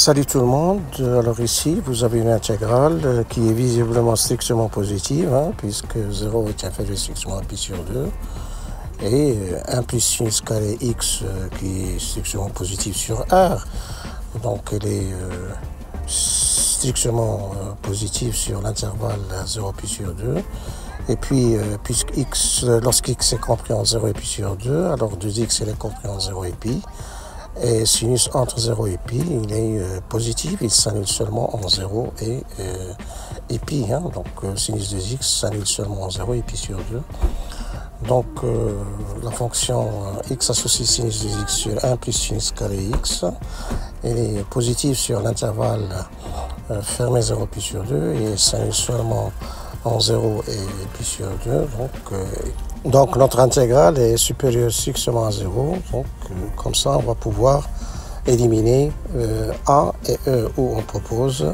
Salut tout le monde, alors ici vous avez une intégrale qui est visiblement strictement positive, puisque 0 est inférieur strictement à pi sur 2, et 1 plus sinus carré x qui est strictement positif sur r, donc elle est strictement positive sur l'intervalle 0 pi sur 2, et puis puisque x, lorsqu'x est compris en 0 et pi sur 2, alors 2x elle est compris en 0 et pi, et sinus entre 0 et pi, il est positif, il s'annule seulement en 0 et pi. Donc sinus de x s'annule seulement en 0 et pi sur 2. Donc la fonction x associe sinus de x sur 1 plus sinus carré x, elle est positive sur l'intervalle fermé 0 pi sur 2 et s'annule seulement en 0 et pi sur 2. Donc notre intégrale est supérieure strictement à 0. Donc comme ça, on va pouvoir éliminer A et E où on propose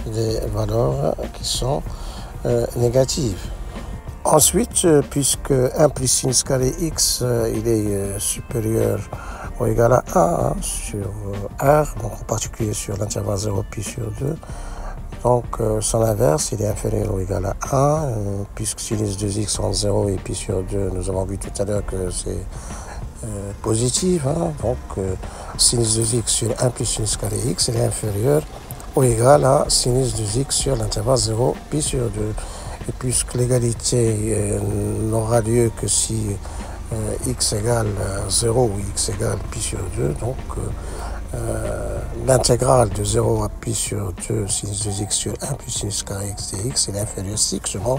des valeurs qui sont négatives. Ensuite, puisque 1 plus sinus carré x, il est supérieur ou égal à 1 sur R, donc en particulier sur l'intervalle 0 pi sur 2, donc son inverse, il est inférieur ou égal à 1, puisque sinus de x en 0 et pi sur 2, nous avons vu tout à l'heure que c'est positif. Donc sinus de x sur 1 plus sinus carré x, il est inférieur ou égal à sinus de x sur l'intervalle 0 pi sur 2. Et puisque l'égalité n'aura lieu que si x égale 0 ou x égale pi sur 2, donc l'intégrale de 0 à pi sur 2 sinus de x sur 1 plus sinus carré x dx est inférieure strictement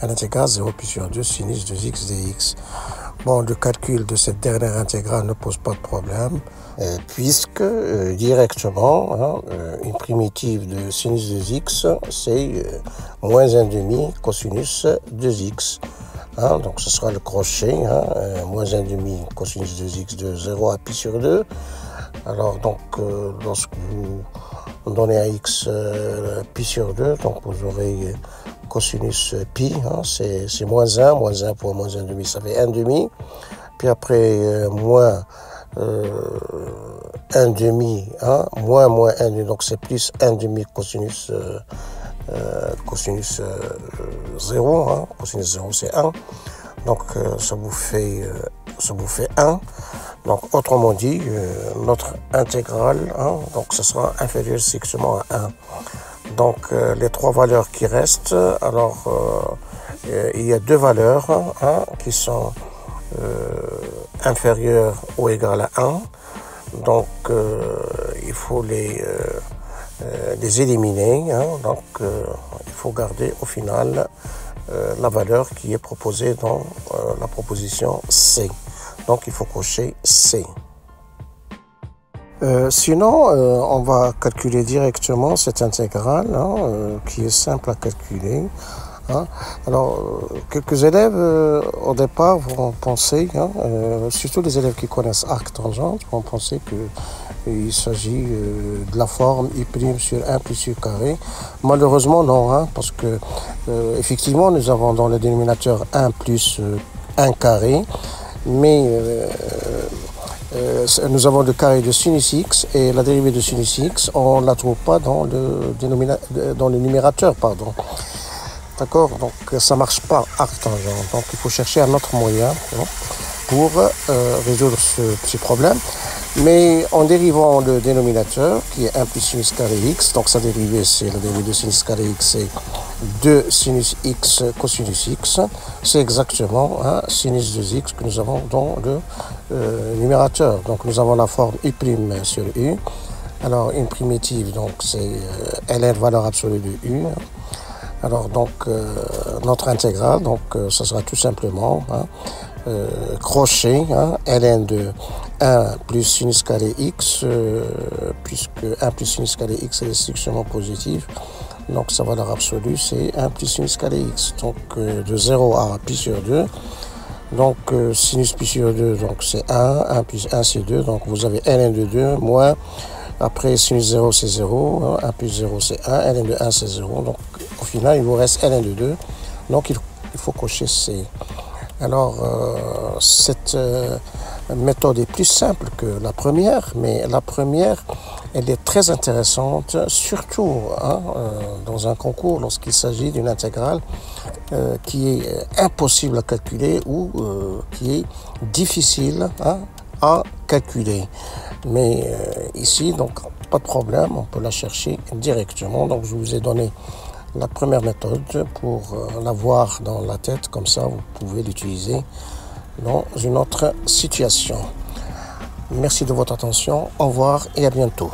à l'intégrale 0 pi sur 2 sinus de x dx. Bon, le calcul de cette dernière intégrale ne pose pas de problème, puisque directement, une primitive de sinus de x, c'est moins 1,5 cosinus de x. Donc ce sera le crochet, moins 1,5 cosinus de x de 0 à pi sur 2. Alors donc, lorsque vous donnez à x pi sur 2, donc vous aurez cosinus pi, c'est moins 1 pour moins 1,5, ça fait 1,5. Puis après, moins 1,5, moins 1,5, donc c'est plus 1,5 cosinus 0, cosinus 0 c'est 1, donc ça vous fait 1. Donc autrement dit, notre intégrale, donc ce sera inférieur strictement à 1. Donc les trois valeurs qui restent, alors il y a deux valeurs qui sont inférieures ou égales à 1. Donc il faut les éliminer. Donc il faut garder au final la valeur qui est proposée dans la proposition C. Donc il faut cocher C. Sinon, on va calculer directement cette intégrale qui est simple à calculer. Alors, quelques élèves au départ vont penser, surtout les élèves qui connaissent arc tangente, vont penser qu'il s'agit de la forme I' sur 1 plus U carré. Malheureusement non, parce que effectivement nous avons dans le dénominateur 1 plus 1 carré, mais nous avons le carré de sinus x et la dérivée de sinus x, on ne la trouve pas dans le numérateur, pardon. D'accord, donc ça ne marche pas arc tangent. Donc il faut chercher un autre moyen pour résoudre ce problème. Mais en dérivant le dénominateur, qui est 1 plus sinus carré x, donc sa dérivée, c'est la dérivée de sinus carré x, c'est 2 sinus x cosinus x, c'est exactement sinus de x que nous avons dans le numérateur. Donc nous avons la forme I' sur u. Alors une primitive, donc c'est ln valeur absolue de u. Alors donc notre intégrale, donc ça sera tout simplement crochet, ln de 1 plus sinus carré x, puisque 1 plus sinus carré x est strictement positif, donc sa valeur absolue c'est 1 plus sinus carré x, donc de 0 à pi sur 2, donc sinus pi sur 2, donc c'est 1 plus 1 c'est 2, donc vous avez ln de 2 moins, après sinus 0 c'est 0, 1 plus 0 c'est 1, ln de 1 c'est 0, donc au final il vous reste ln de 2, donc il faut cocher C. Alors cette méthode est plus simple que la première, mais la première, elle est très intéressante, surtout dans un concours lorsqu'il s'agit d'une intégrale qui est impossible à calculer ou qui est difficile à calculer. Mais ici, donc, pas de problème, on peut la chercher directement. Donc, je vous ai donné la première méthode pour l'avoir dans la tête, comme ça, vous pouvez l'utiliser dans une autre situation. Merci de votre attention, au revoir et à bientôt.